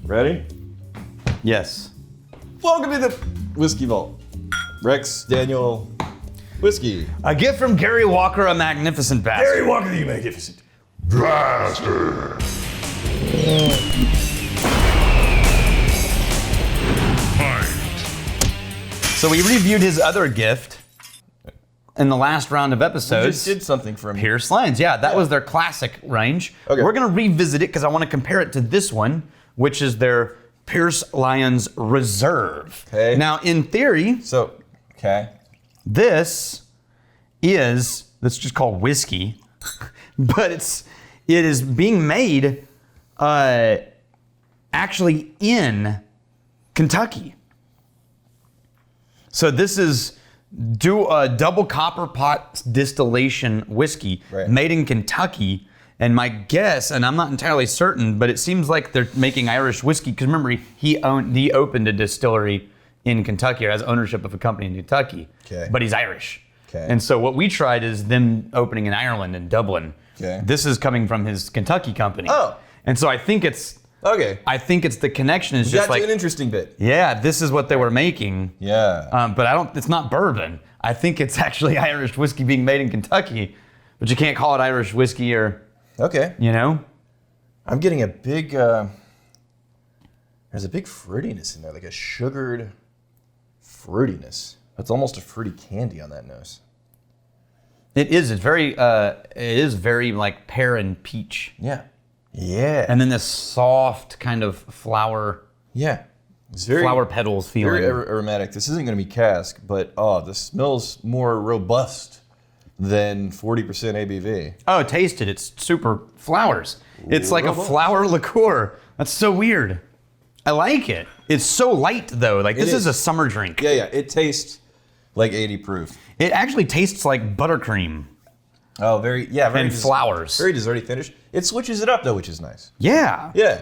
Ready? Yes. Welcome to the Whiskey Vault. Rex, Daniel, whiskey. A gift from Gary Walker, a magnificent bastard. Gary Walker, the magnificent bastard. So we reviewed his other gift in the last round of episodes. We just did something for him. Pearse Lyons, that was their classic range. Okay. We're gonna revisit it because I want to compare it to this one, which is their Pearse Lyons Reserve. Okay. Now, in theory, this is just called whiskey, but it is being made actually in Kentucky. So this is double copper pot distillation whiskey made in Kentucky. And my guess, and I'm not entirely certain, but it seems like they're making Irish whiskey because remember he opened a distillery in Kentucky, or has ownership of a company in Kentucky. Okay. But he's Irish. Okay. And so what we tried is them opening in Ireland and Dublin. Okay. This is coming from his Kentucky company. Oh. And so I think it's the connection is just like an interesting bit. Yeah, this is what they were making. Yeah. But it's not bourbon. I think it's actually Irish whiskey being made in Kentucky, but you can't call it Irish whiskey or. Okay. You know? I'm getting a big, there's a big fruitiness in there, like a sugared fruitiness. It's almost a fruity candy on that nose. It is. It is very like pear and peach. Yeah. Yeah. And then this soft kind of flower. Yeah. It's very flower petals feeling. Very aromatic. This isn't going to be cask, but this smells more robust than 40% ABV. Oh, taste it. It's super flowers. It's like a flower liqueur. That's so weird. I like it. It's so light though. Like this is a summer drink. Yeah. It tastes like 80 proof. It actually tastes like buttercream. Oh, very and flowers. Very desserty finish. It switches it up though, which is nice. Yeah. Yeah.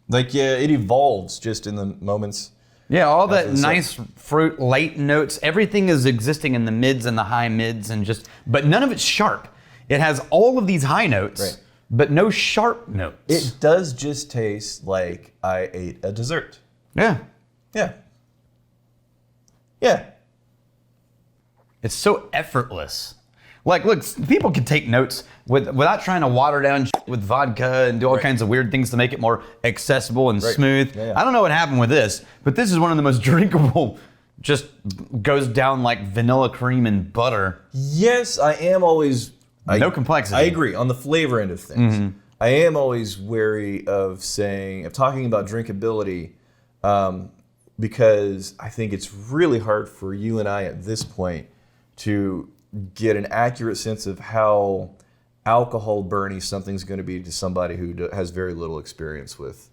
Like it evolves just in the moments. Yeah, all that nice fruit, light notes, everything is existing in the mids and the high mids but none of it's sharp. It has all of these high notes, but no sharp notes. It does just taste like I ate a dessert. Yeah. Yeah. Yeah. It's so effortless. Like, look, people can take notes without trying to water down with vodka and do all kinds of weird things to make it more accessible and smooth. Yeah. I don't know what happened with this, but this is one of the most drinkable, just goes down like vanilla cream and butter. Yes, I am always... no complexity. I agree, on the flavor end of things. Mm-hmm. I am always wary of talking about drinkability because I think it's really hard for you and I at this point to get an accurate sense of how alcohol burny something's going to be to somebody who has very little experience with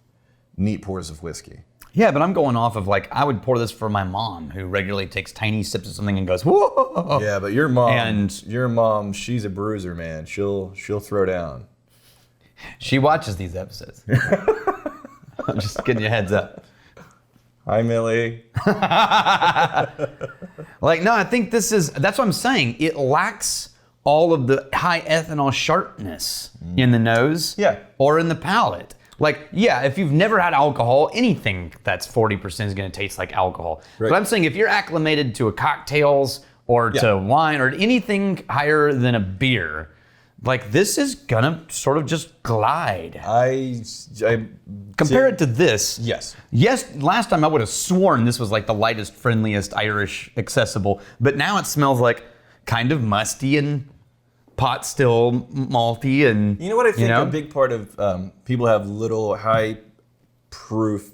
neat pours of whiskey. Yeah, but I'm going off of like, I would pour this for my mom who regularly takes tiny sips of something and goes, whoa. Yeah, but your mom, she's a bruiser, man. She'll throw down. She watches these episodes. I'm just getting your heads up. Hi, Millie. Like, no, I think that's what I'm saying. It lacks all of the high ethanol sharpness in the nose or in the palate. Like, yeah, if you've never had alcohol, anything that's 40% is going to taste like alcohol. Right. But I'm saying if you're acclimated to cocktails or to wine or anything higher than a beer, like this is gonna sort of just glide. Compare it to this. Yes, last time I would have sworn this was like the lightest, friendliest Irish accessible, but now it smells like kind of musty and pot still malty and you know what I think a big part of people have little high proof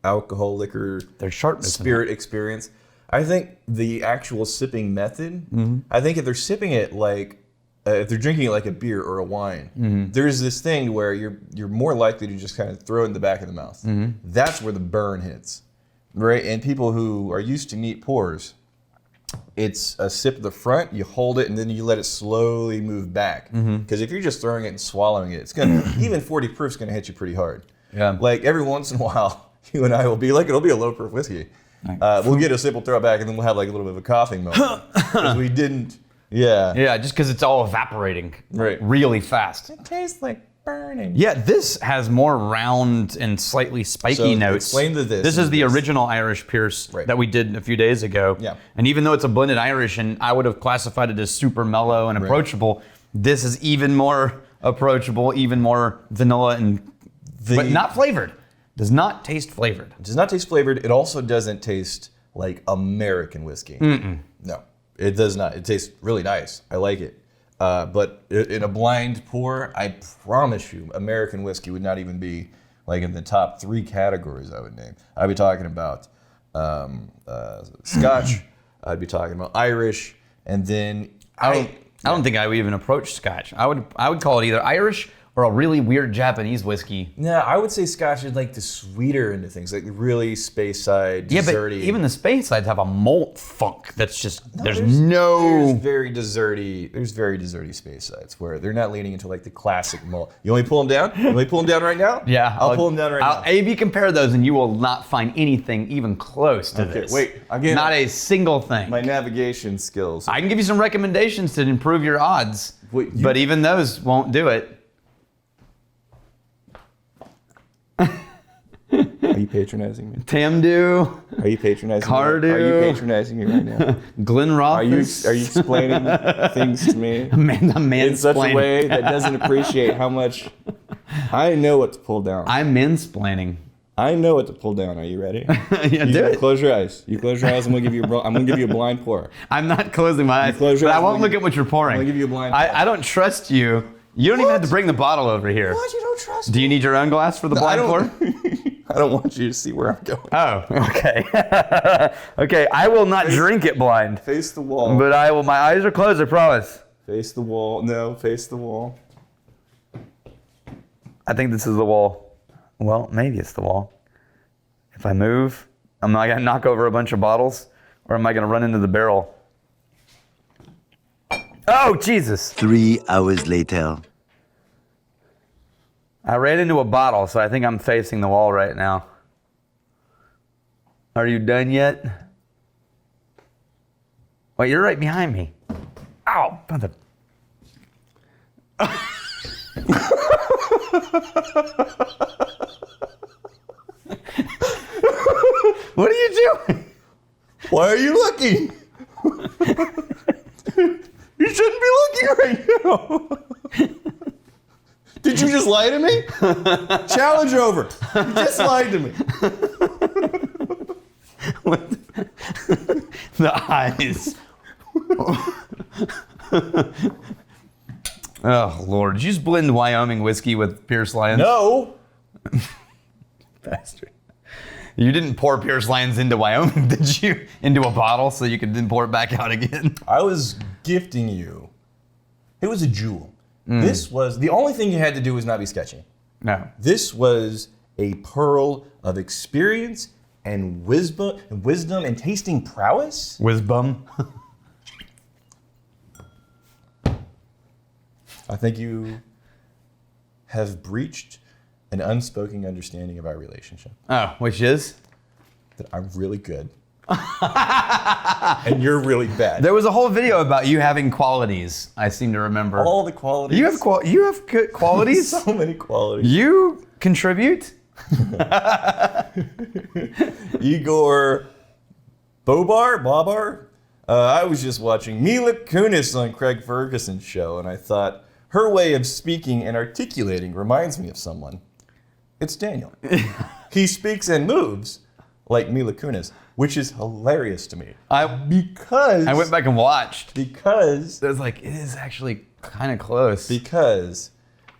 alcohol liquor their sharpness spirit experience. I think the actual sipping method, I think if they're sipping it like if they're drinking it like a beer or a wine, there's this thing where you're more likely to just kind of throw it in the back of the mouth. That's where the burn hits, right? And people who are used to neat pours, it's a sip at the front, you hold it, and then you let it slowly move back. Because if you're just throwing it and swallowing it, it's gonna even 40 proof is gonna hit you pretty hard. Yeah. Like every once in a while, you and I will be like, it'll be a low proof whiskey. We'll get a sip, we'll throw it back, and then we'll have like a little bit of a coughing moment because we didn't. Yeah. Yeah, just because it's all evaporating really fast. It tastes like burning. Yeah, this has more round and slightly spiky notes. Explain this. This is the original Irish Pearse that we did a few days ago. Yeah. And even though it's a blended Irish, and I would have classified it as super mellow and approachable, this is even more approachable, even more vanilla but not flavored. Does not taste flavored. It does not taste flavored. It also doesn't taste like American whiskey. No, it does not. It tastes really nice. I like it. But in a blind pour, I promise you, American whiskey would not even be like in the top 3 categories I would name. I'd be talking about Scotch. I'd be talking about Irish, and then I don't think I would even approach Scotch. I would call it either Irish or a really weird Japanese whiskey. No, I would say Scotch is like the sweeter into things, like really Speyside, desserty. Yeah, but even the Speysides have a malt funk that's just, there's very desserty Speysides where they're not leaning into like the classic malt. You want me to pull them down? You want me to pull them down right now? Yeah. I'll pull them down right now. A/B compare those and you will not find anything even close to this. Wait, again. Not a single thing. My navigation skills. I can give you some recommendations to improve your odds, but even those won't do it. Are you patronizing me? Tamdu. Are you patronizing Cardu. me? Are you patronizing me right now? Glen Rothus. Are you explaining things to me I'm in such a way that doesn't appreciate how much I know what to pull down? I'm mansplaining. I know what to pull down. Are you ready? Yeah, do it. Close your eyes. You close your eyes. I'm gonna give you a blind pour. I'm not closing my eyes. Close your eyes. I won't look at what you're pouring. I'm gonna give you a blind pour. I don't trust you. You don't even have to bring the bottle over here. What? You don't trust me? Do you need your own glass for the blind pour? I don't want you to see where I'm going. Oh, okay. Okay, I will not drink it blind. Face the wall. But I will. My eyes are closed, I promise. Face the wall. No, face the wall. I think this is the wall. Well, maybe it's the wall. If I move, am I going to knock over a bunch of bottles? Or am I going to run into the barrel? Oh, Jesus. 3 hours later. I ran into a bottle, so I think I'm facing the wall right now. Are you done yet? Wait, you're right behind me. Ow! Mother. What are you doing? Why are you looking? You shouldn't be looking right now. Did you just lie to me? Challenge over. You just lied to me. The eyes. Oh, Lord. Did you just blend Wyoming whiskey with Pearse Lyons? No. Bastard. You didn't pour Pearse Lyons into Wyoming, did you? Into a bottle so you could then pour it back out again? I was gifting you. It was a jewel. This was, the only thing you had to do was not be sketchy. No. This was a pearl of experience and wisdom and tasting prowess. Whizbum. I think you have breached an unspoken understanding of our relationship. Oh, which is? That I'm really good. And you're really bad. There was a whole video about you having qualities, I seem to remember. All the qualities. You have good qualities? So many qualities. You contribute? Igor Bobar? I was just watching Mila Kunis on Craig Ferguson's show, and I thought her way of speaking and articulating reminds me of someone. It's Daniel. He speaks and moves like Mila Kunis, which is hilarious to me. Because I went back and watched. Because I was like, it is actually kind of close. Because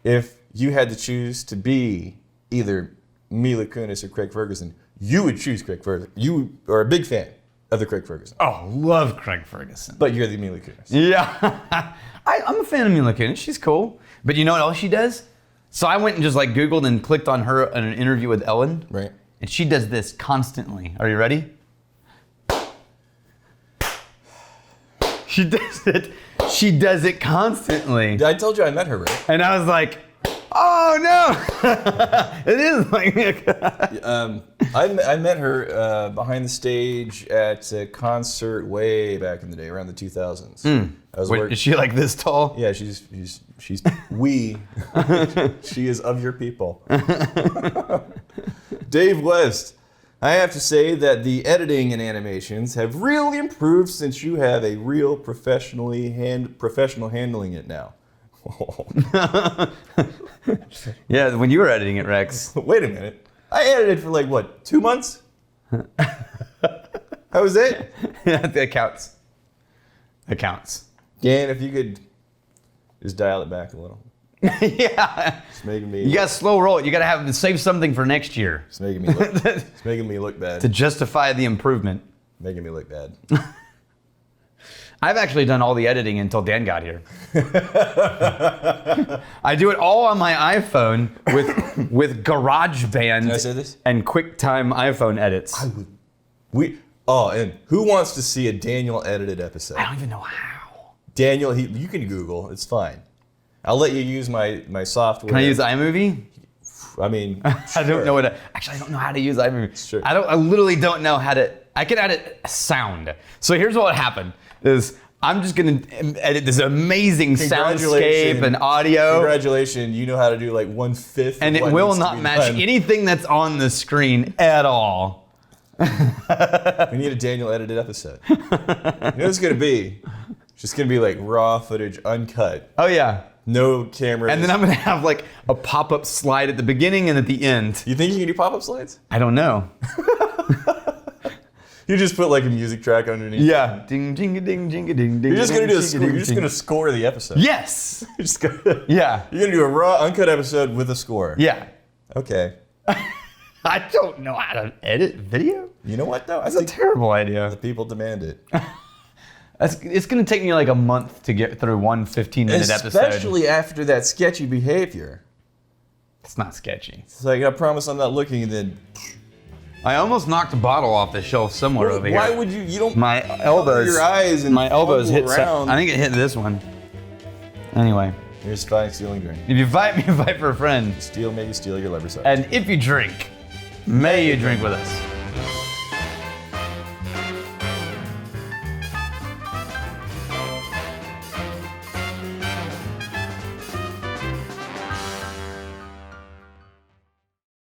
if you had to choose to be either Mila Kunis or Craig Ferguson, you would choose Craig Ferguson. You are a big fan of the Craig Ferguson. Oh, love Craig Ferguson. But you're the Mila Kunis. Yeah. I'm a fan of Mila Kunis. She's cool. But you know what else she does? So I went and just like Googled and clicked on her in an interview with Ellen. Right. And she does this constantly. Are you ready? She does it. She does it constantly. I told you I met her, right? And I was like, oh no. It is like I met her behind the stage at a concert way back in the day, around the 2000s. Wait, is she like this tall? Yeah, she's we. She is of your people. Dave West, I have to say that the editing and animations have really improved since you have a real professional handling it now. Yeah, when you were editing it, Rex. Wait a minute. I edited for like, what, 2 months? That was it? Yeah, that counts. That counts. Dan, if you could just dial it back a little. Yeah. It's making me... You got to slow roll it. You got to have save something for next year. It's making me look, it's making me look bad. To justify the improvement. Making me look bad. I've actually done all the editing until Dan got here. I do it all on my iPhone with GarageBand Can I say this? and QuickTime iPhone edits. And who wants to see a Daniel edited episode? I don't even know how. Daniel, you can Google. It's fine. I'll let you use my software. Can I use iMovie? I mean, I don't know what. Actually, I don't know how to use iMovie. Sure. I literally don't know how to. I can edit sound. So here's what happened: is I'm just gonna edit this amazing soundscape and audio. Congratulations, you know how to do like 1/5. And it will not match anything that's on the screen at all. We need a Daniel edited episode. You know what it's gonna be? It's just gonna be like raw footage, uncut. Oh yeah. No cameras. And then I'm gonna have like a pop-up slide at the beginning and at the end. You think you can do pop-up slides? I don't know. You just put like a music track underneath. Yeah. Ding ding ding ding ding ding. You're just gonna do a score. You're just gonna score the episode. Yes. You're just gonna. Yeah. You're gonna do a raw, uncut episode with a score. Yeah. Okay. I don't know how to edit video. You know what though? That's a terrible idea. The people demand it. It's going to take me like a month to get through one 15-minute episode. Especially after that sketchy behavior. It's not sketchy. It's like, I promise I'm not looking, and then... I almost knocked a bottle off the shelf somewhere over here. Why would you? You don't... My elbows. Your eyes and my elbows hit. around. I think it hit this one. Anyway. Here's fine stealing drink. If you fight me, fight for a friend. Steal, maybe steal your liver sauce. And if you drink, may you drink with us.